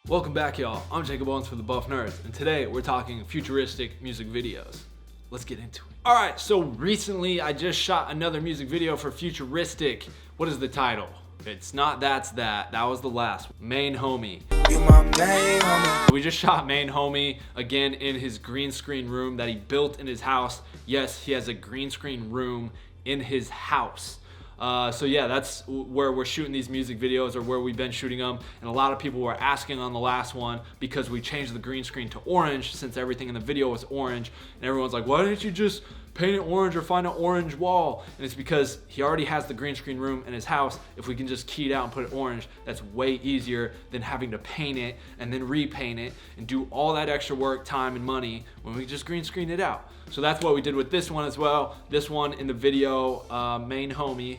Welcome back, y'all. I'm Jakob Owens for the Buff Nerds, and today we're talking futuristic music videos. Let's get into it. All right, so recently I just shot another music video for Futuristic. What is the title? It's not That's That. That was the last one. Main Homie. You my main homie. We just shot Main Homie again in his green screen room that he built in his house. Yes, he has a green screen room in his house. So yeah, that's where we're shooting these music videos, or where we've been shooting them. And a lot of people were asking on the last one because we changed the green screen to orange, since everything in the video was orange. And everyone's like, why didn't you just paint it orange or find an orange wall? And it's because he already has the green screen room in his house. If we can just key it out and put it orange, that's way easier than having to paint it and then repaint it and do all that extra work, time, and money when we just green screen it out. So that's what we did with this one as well. This one in the video, Main Homie.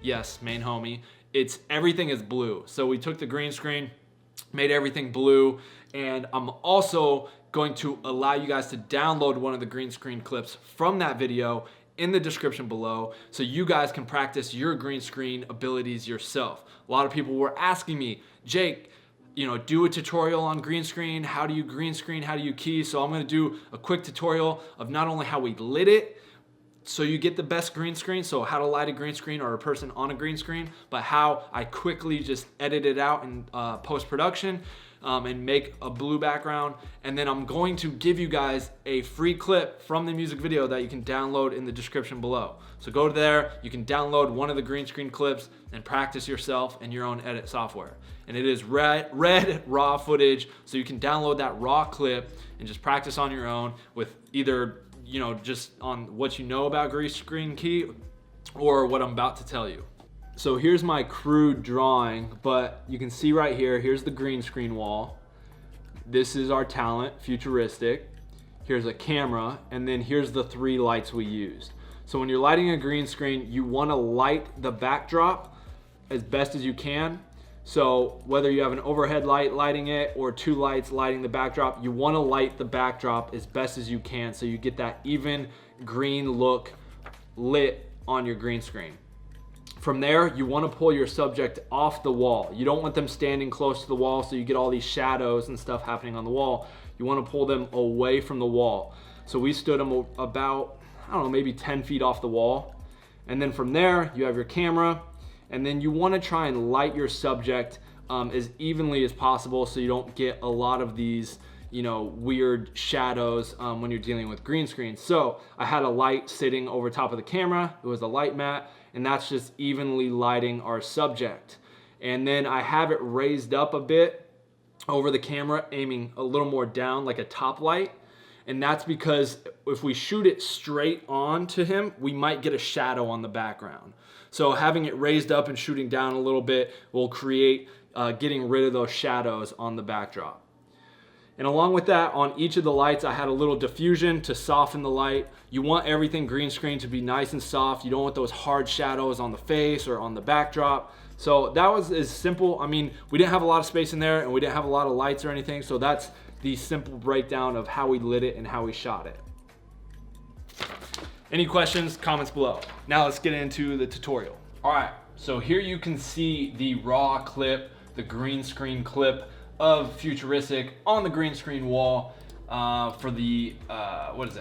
Yes, Main Homie. Everything is blue. So we took the green screen, made everything blue, and I'm also going to allow you guys to download one of the green screen clips from that video in the description below, so you guys can practice your green screen abilities yourself. A lot of people were asking me, Jake, do a tutorial on green screen. How do you green screen? How do you key? So I'm gonna do a quick tutorial of not only how we lit it, so you get the best green screen, so how to light a green screen or a person on a green screen, but how I quickly just edit it out in post-production and make a blue background. And then I'm going to give you guys a free clip from the music video that you can download in the description below. So go there, you can download one of the green screen clips and practice yourself in your own edit software. And it is red raw footage, so you can download that raw clip and just practice on your own with either just on what you know about green screen key or what I'm about to tell you. So here's my crude drawing, but you can see right here, here's the green screen wall. This is our talent, Futuristic. Here's a camera, and then here's the 3 lights we used. So when you're lighting a green screen, you wanna light the backdrop as best as you can. So whether you have an overhead light lighting it or 2 lights lighting the backdrop, you want to light the backdrop as best as you can so you get that even green look lit on your green screen. From there, you want to pull your subject off the wall. You don't want them standing close to the wall so you get all these shadows and stuff happening on the wall. You want to pull them away from the wall. So we stood them about, maybe 10 feet off the wall. And then from there, you have your camera. And then you want to try and light your subject as evenly as possible so you don't get a lot of these weird shadows when you're dealing with green screen. So I had a light sitting over top of the camera. It was a light mat, and that's just evenly lighting our subject. And then I have it raised up a bit over the camera, aiming a little more down like a top light. And that's because if we shoot it straight on to him, we might get a shadow on the background. So having it raised up and shooting down a little bit will create getting rid of those shadows on the backdrop. And along with that, on each of the lights, I had a little diffusion to soften the light. You want everything green screen to be nice and soft. You don't want those hard shadows on the face or on the backdrop. So that was as simple. I mean, we didn't have a lot of space in there and we didn't have a lot of lights or anything. So that's the simple breakdown of how we lit it and how we shot it. Any questions, comments below. Now let's get into the tutorial. All right, so here you can see the raw clip, the green screen clip of Futuristic on the green screen wall for the,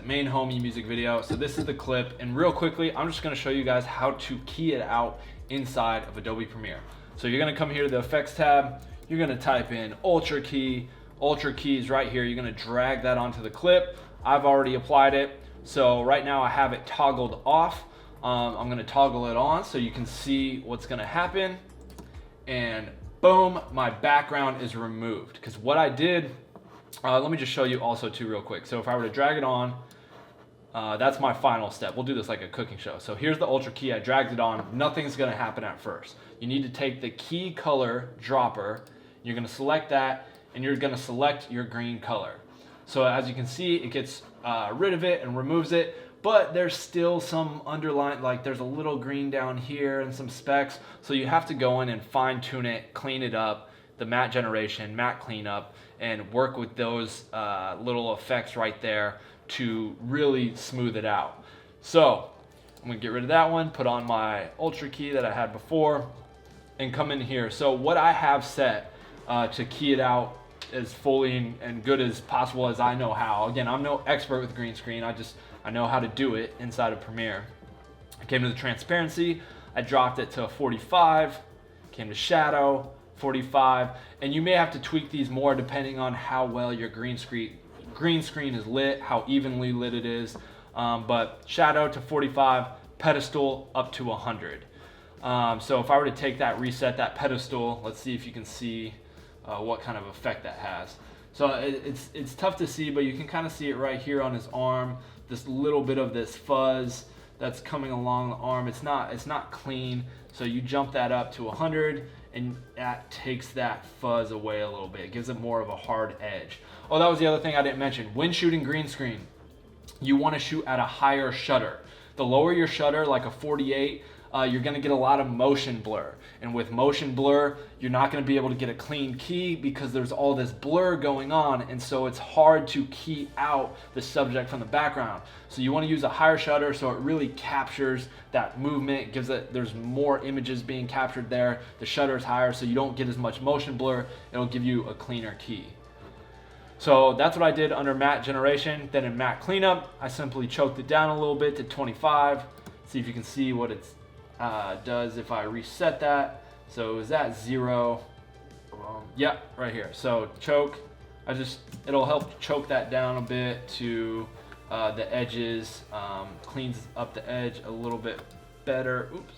Main Homie music video. So this is the clip, and real quickly, I'm just gonna show you guys how to key it out inside of Adobe Premiere. So you're gonna come here to the effects tab, you're gonna type in Ultra Key is right here. You're gonna drag that onto the clip. I've already applied it. So right now I have it toggled off. I'm gonna toggle it on so you can see what's gonna happen. And boom, my background is removed. Because what I did, let me just show you also too real quick. So if I were to drag it on, that's my final step. We'll do this like a cooking show. So here's the Ultra Key, I dragged it on. Nothing's gonna happen at first. You need to take the key color dropper, you're gonna select that, and you're gonna select your green color. So as you can see, it gets rid of it and removes it, but there's still some underlying, like there's a little green down here and some specks. So you have to go in and fine tune it, clean it up, the matte generation, matte cleanup, and work with those little effects right there to really smooth it out. So I'm gonna get rid of that one, put on my Ultra Key that I had before, and come in here. So what I have set to key it out as fully and good as possible as I know how. Again, I'm no expert with green screen. I know how to do it inside of Premiere. I came to the transparency. I dropped it to 45. Came to shadow, 45. And you may have to tweak these more depending on how well your green screen is lit, how evenly lit it is. But shadow to 45, pedestal up to 100. So if I were to take that, reset that pedestal, let's see if you can see what kind of effect that has. So it's tough to see, but you can kind of see it right here on his arm. This little bit of this fuzz that's coming along the arm. It's not clean. So you jump that up to 100, and that takes that fuzz away a little bit. It gives it more of a hard edge. Oh, that was the other thing I didn't mention. When shooting green screen, you want to shoot at a higher shutter. The lower your shutter, like a 48, you're going to get a lot of motion blur. And with motion blur, you're not going to be able to get a clean key because there's all this blur going on, and so it's hard to key out the subject from the background. So you want to use a higher shutter so it really captures that movement, there's more images being captured there. The shutter is higher so you don't get as much motion blur. It'll give you a cleaner key. So that's what I did under matte generation. Then in matte cleanup, I simply choked it down a little bit to 25. See if you can see what it does if I reset that. So it was at 0. Yeah, right here. So choke, it'll help choke that down a bit to the edges, cleans up the edge a little bit better. Oops.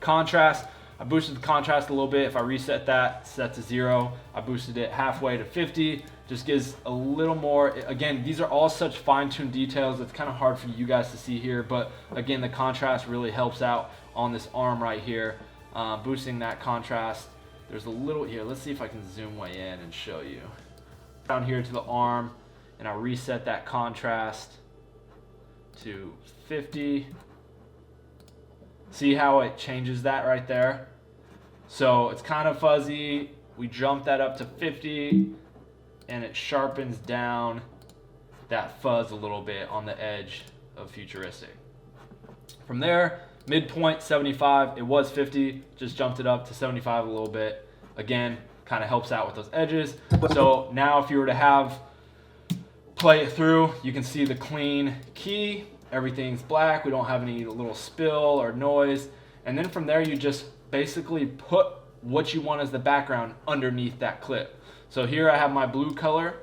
Contrast, I boosted the contrast a little bit. If I reset that, set to 0, I boosted it halfway to 50. Just gives a little more. Again, these are all such fine-tuned details. It's kind of hard for you guys to see here, but again, the contrast really helps out on this arm right here. Boosting that contrast. There's a little here. Let's see if I can zoom way in and show you. Down here to the arm, and I reset that contrast to 50. See how it changes that right there? So it's kind of fuzzy. We jump that up to 50. And it sharpens down that fuzz a little bit on the edge of Futuristic. From there, midpoint 75, it was 50, just jumped it up to 75 a little bit. Again, kind of helps out with those edges. So now if you were to play it through, you can see the clean key, everything's black, we don't have any little spill or noise. And then from there, you just basically put what you want as the background underneath that clip. So here I have my blue color.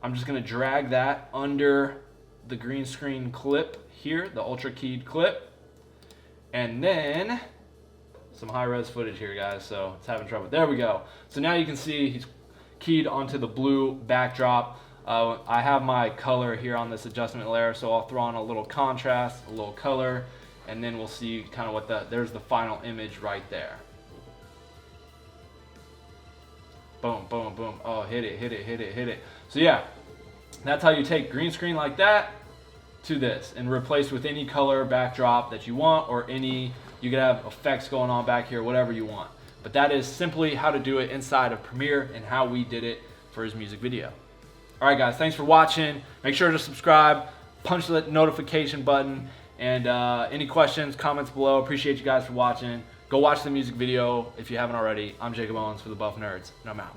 I'm just gonna drag that under the green screen clip here, the ultra keyed clip. And then some high res footage here, guys, so it's having trouble. There we go. So now you can see he's keyed onto the blue backdrop. I have my color here on this adjustment layer, so I'll throw on a little contrast, a little color, and then we'll see kind of what there's the final image right there. Boom, boom, boom. Oh, hit it, hit it, hit it, hit it. So yeah, that's how you take green screen like that to this and replace with any color backdrop that you want, or you could have effects going on back here, whatever you want. But that is simply how to do it inside of Premiere and how we did it for his music video. All right, guys, thanks for watching. Make sure to subscribe, punch the notification button, and any questions, comments below. Appreciate you guys for watching. Go watch the music video if you haven't already. I'm Jakob Owens for the Buff Nerds, and I'm out.